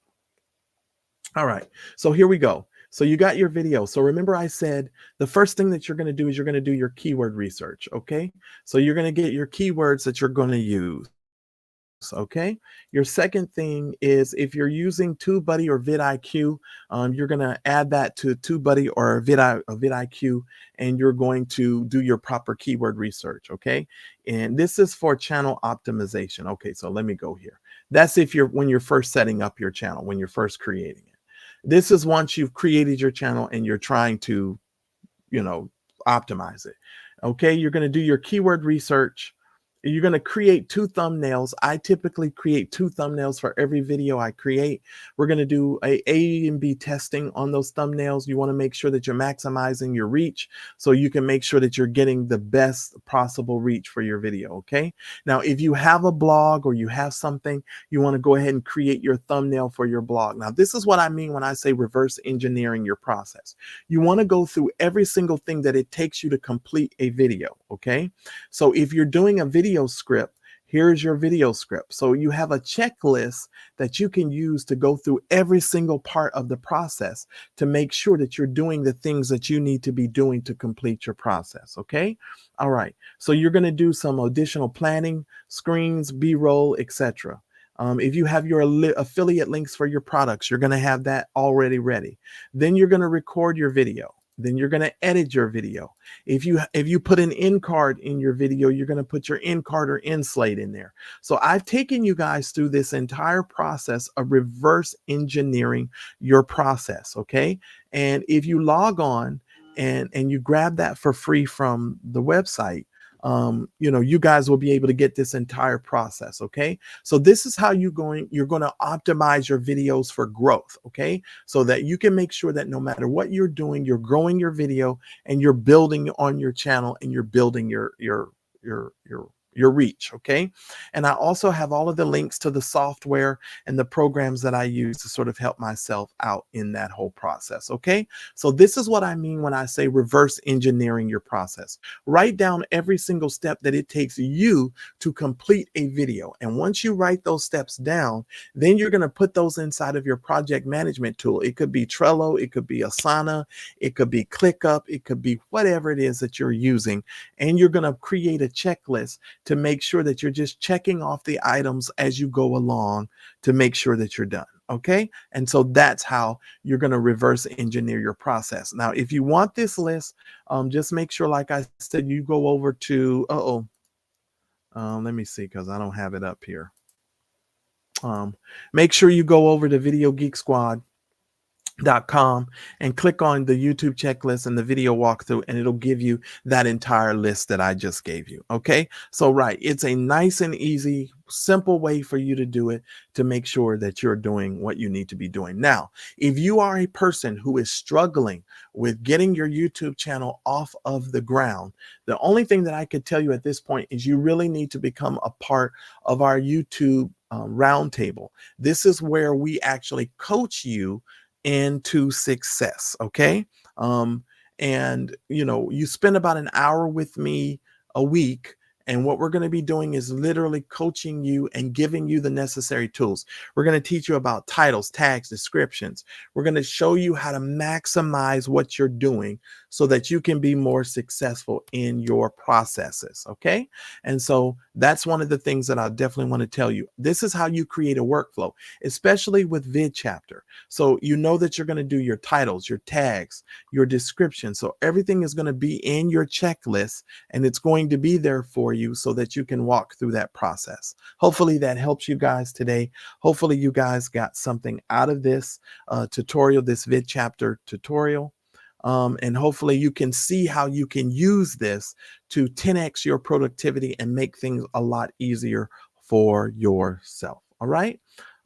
[SPEAKER 1] All right. So here we go. So you got your video. So remember I said the first thing that you're going to do is you're going to do your keyword research. Okay. So you're going to get your keywords that you're going to use. Okay. Your second thing is if you're using TubeBuddy or vidIQ, you're going to add that to TubeBuddy or vidIQ, and you're going to do your proper keyword research. Okay. And this is for channel optimization. Okay. So let me go here. That's when you're first setting up your channel, when you're first creating it. This is once you've created your channel and you're trying to, optimize it. Okay. You're going to do your keyword research. you're going to create 2 thumbnails. I typically create 2 thumbnails for every video I create. We're going to do A and B testing on those thumbnails. You want to make sure that you're maximizing your reach so you can make sure that you're getting the best possible reach for your video, okay? Now, if you have a blog or you have something, you want to go ahead and create your thumbnail for your blog. Now, this is what I mean when I say reverse engineering your process. You want to go through every single thing that it takes you to complete a video, okay? So if you're doing a video script, here's your video script. So you have a checklist that you can use to go through every single part of the process to make sure that you're doing the things that you need to be doing to complete your process. Okay. All right. So you're going to do some additional planning, screens, B-roll, etc. If you have your affiliate links for your products, you're going to have that already ready. Then you're going to record your video. Then you're going to edit your video. If you put an end card in your video, you're going to put your end card or end slate in there. So I've taken you guys through this entire process of reverse engineering your process, okay? And if you log on and you grab that for free from the website, you guys will be able to get this entire process, okay? So this is how you're going to optimize your videos for growth, okay? So that you can make sure that no matter what you're doing, you're growing your video and you're building on your channel and you're building your reach, okay? And I also have all of the links to the software and the programs that I use to sort of help myself out in that whole process, okay? So this is what I mean when I say reverse engineering your process. Write down every single step that it takes you to complete a video. And once you write those steps down, then you're going to put those inside of your project management tool. It could be Trello, it could be Asana, it could be ClickUp, it could be whatever it is that you're using. And you're going to create a checklist to make sure that you're just checking off the items as you go along to make sure that you're done. Okay. And so that's how you're going to reverse engineer your process. Now, if you want this list, just make sure, like I said, you go over to, let me see, because I don't have it up here. Make sure you go over to videogeeksquad.com and click on the YouTube checklist and the video walkthrough, and it'll give you that entire list that I just gave you. Okay. So, right. It's a nice and easy, simple way for you to do it to make sure that you're doing what you need to be doing. Now, if you are a person who is struggling with getting your YouTube channel off of the ground, the only thing that I could tell you at this point is you really need to become a part of our YouTube Roundtable. This is where we actually coach you into success. Okay. And you spend about an hour with me a week. And what we're going to be doing is literally coaching you and giving you the necessary tools. We're going to teach you about titles, tags, descriptions. We're going to show you how to maximize what you're doing so that you can be more successful in your processes. Okay. And so that's one of the things that I definitely want to tell you. This is how you create a workflow, especially with VidChapter. So you know that you're going to do your titles, your tags, your description. So everything is going to be in your checklist and it's going to be there for you so that you can walk through that process. Hopefully that helps you guys today. Hopefully you guys got something out of this tutorial, this VidChapter tutorial. And hopefully you can see how you can use this to 10x your productivity and make things a lot easier for yourself. All right.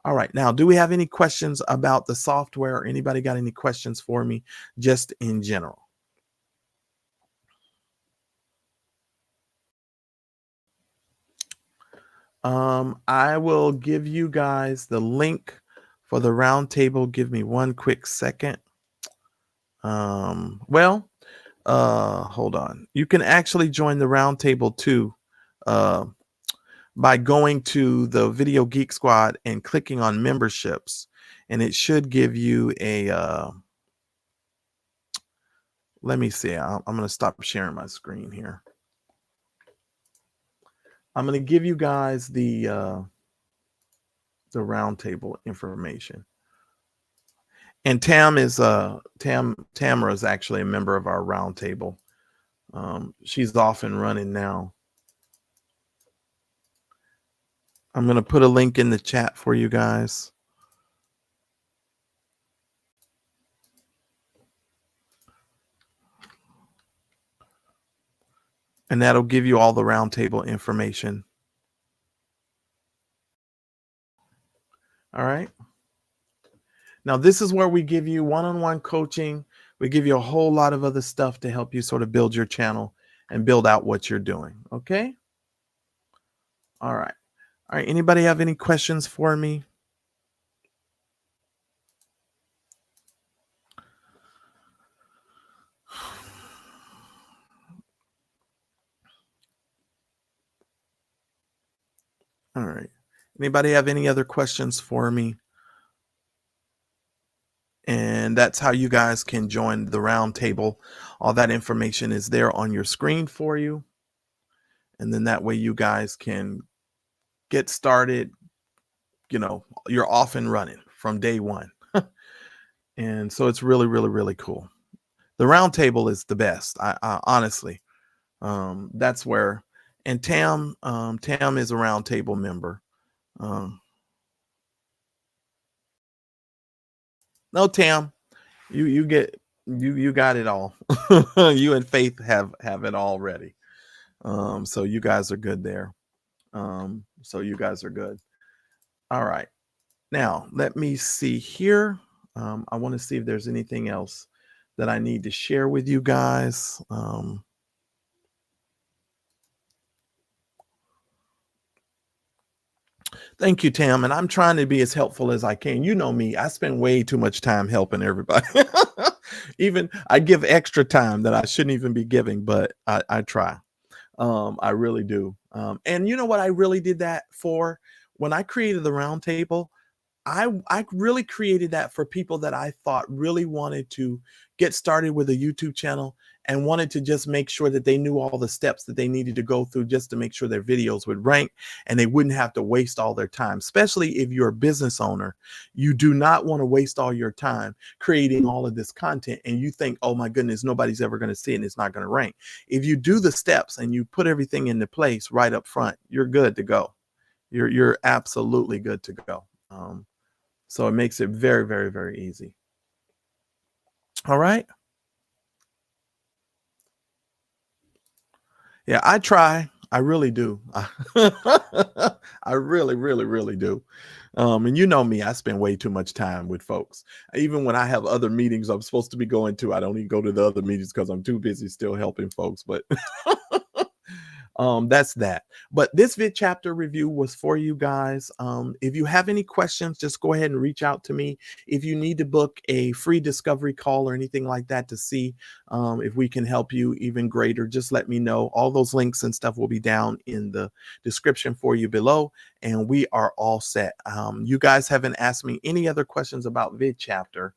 [SPEAKER 1] All right. Now, do we have any questions about the software or anybody got any questions for me just in general? I will give you guys the link for the roundtable. Give me one quick second. Hold on. You can actually join the roundtable too by going to the Video Geek Squad and clicking on memberships, and it should give you a let me see. I'm going to stop sharing my screen here. I'm going to give you guys the roundtable information. And Tamara is actually a member of our roundtable. She's off and running now. I'm going to put a link in the chat for you guys. And that'll give you all the roundtable information. All right. Now, this is where we give you one-on-one coaching. We give you a whole lot of other stuff to help you sort of build your channel and build out what you're doing. Okay. All right. All right. Anybody have any questions for me? All right. Anybody have any other questions for me? And that's how you guys can join the roundtable. All that information is there on your screen for you. And then that way you guys can get started. You know, you're off and running from day one. And so it's really, really, really cool. The roundtable is the best. I honestly, that's where, and Tam is a roundtable member. No, Tam, you get you got it all. You and Faith have it already. So you guys are good there. So you guys are good. All right. Now let me see here. I want to see if there's anything else that I need to share with you guys. Thank you, Tam. And I'm trying to be as helpful as I can. You know me, I spend way too much time helping everybody. Even I give extra time that I shouldn't even be giving, but I try. I really do. And you know what I really did that for? When I created the roundtable, I really created that for people that I thought really wanted to get started with a YouTube channel and wanted to just make sure that they knew all the steps that they needed to go through just to make sure their videos would rank and they wouldn't have to waste all their time. Especially if you're a business owner, you do not want to waste all your time creating all of this content and you think, oh my goodness, nobody's ever going to see it and it's not going to rank. If you do the steps and you put everything into place right up front, you're good to go. You're absolutely good to go. So it makes it very, very, very easy. All right. Yeah, I try. I really do. I really, really, really do. And you know me, I spend way too much time with folks. Even when I have other meetings I'm supposed to be going to, I don't even go to the other meetings because I'm too busy still helping folks. But that's that. But this VidChapter review was for you guys. If you have any questions, just go ahead and reach out to me. If you need to book a free discovery call or anything like that to see if we can help you even greater, just let me know. All those links and stuff will be down in the description for you below, and we are all set. You guys haven't asked me any other questions about VidChapter,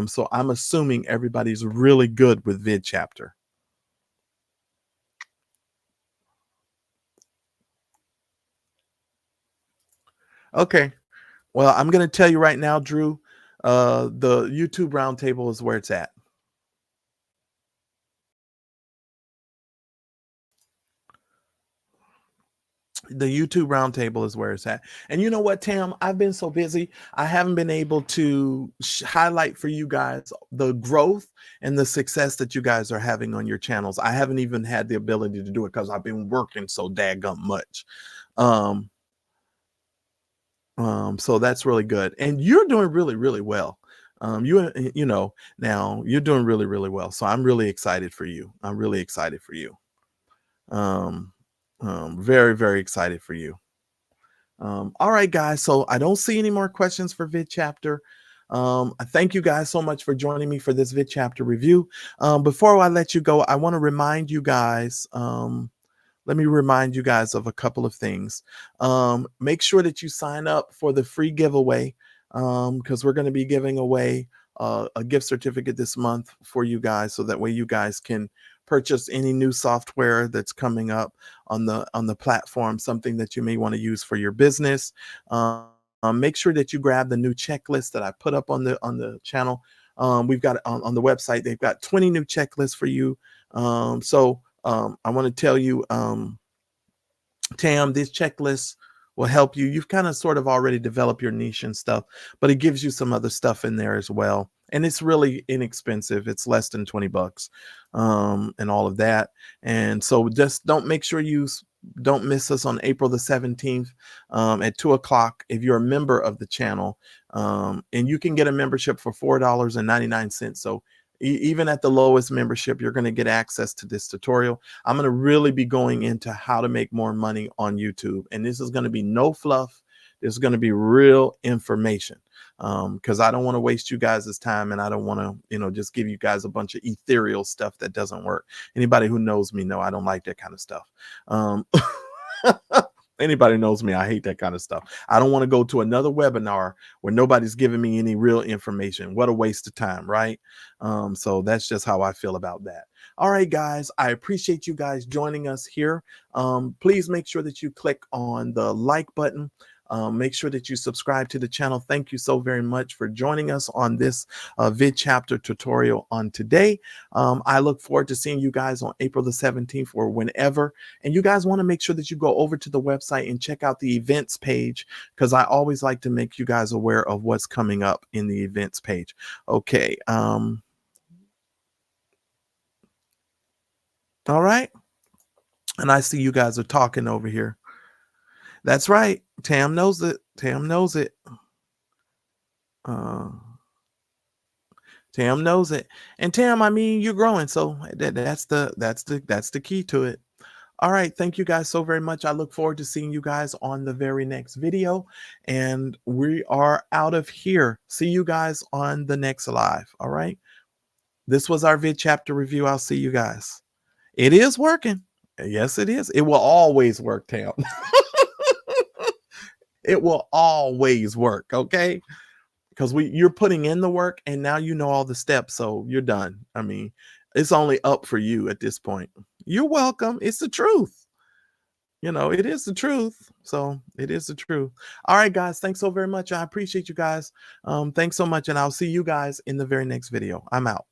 [SPEAKER 1] so I'm assuming everybody's really good with VidChapter. Okay. Well, I'm going to tell you right now, Drew, the YouTube roundtable is where it's at. The YouTube roundtable is where it's at. And you know what, Tam? I've been so busy. I haven't been able to highlight for you guys the growth and the success that you guys are having on your channels. I haven't even had the ability to do it because I've been working so daggum much. So that's really good. And you're doing really, really well. You know, now you're doing really, really well. So I'm really excited for you. I'm really excited for you. Very, very excited for you. All right, guys. So I don't see any more questions for VidChapter. I thank you guys so much for joining me for this VidChapter review. Before I let you go, I want to remind you guys, let me remind you guys of a couple of things. Make sure that you sign up for the free giveaway because we're going to be giving away a gift certificate this month for you guys, so that way you guys can purchase any new software that's coming up on the platform, something that you may want to use for your business. Make sure that you grab the new checklist that I put up on the channel. We've got on the website. They've got 20 new checklists for you. I want to tell you, Tam, this checklist will help you. You've kind of sort of already developed your niche and stuff, but it gives you some other stuff in there as well. And it's really inexpensive. It's less than $20 and all of that. And so just don't make sure you Don't miss us on April the 17th at 2 o'clock if you're a member of the channel. And you can get a membership for $4.99. So even at the lowest membership, you're going to get access to this tutorial. I'm going to really be going into how to make more money on YouTube. And this is going to be no fluff. There's going to be real information, because I don't want to waste you guys' time, and I don't want to, just give you guys a bunch of ethereal stuff that doesn't work. Anybody who knows me know I don't like that kind of stuff. Anybody knows me, I hate that kind of stuff. I don't want to go to another webinar where nobody's giving me any real information. What a waste of time, right? So that's just how I feel about that. All right, guys, I appreciate you guys joining us here. Please make sure that you click on the like button. Make sure that you subscribe to the channel. Thank you so very much for joining us on this VidChapter tutorial on today. I look forward to seeing you guys on April the 17th or whenever. And you guys want to make sure that you go over to the website and check out the events page, because I always like to make you guys aware of what's coming up in the events page. Okay. All right. And I see you guys are talking over here. That's right. Tam knows it. Tam knows it. Tam knows it. And Tam, I mean, you're growing, so that's the key to it. All right, thank you guys so very much. I look forward to seeing you guys on the very next video, and we are out of here. See you guys on the next live. All right. This was our VidChapter review. I'll see you guys. It is working. Yes, it is. It will always work, Tam. It will always work, okay? Because you're putting in the work, and now you know all the steps, so you're done. I mean, it's only up for you at this point. You're welcome. It's the truth. It is the truth. So it is the truth. All right, guys. Thanks so very much. I appreciate you guys. Thanks so much, and I'll see you guys in the very next video. I'm out.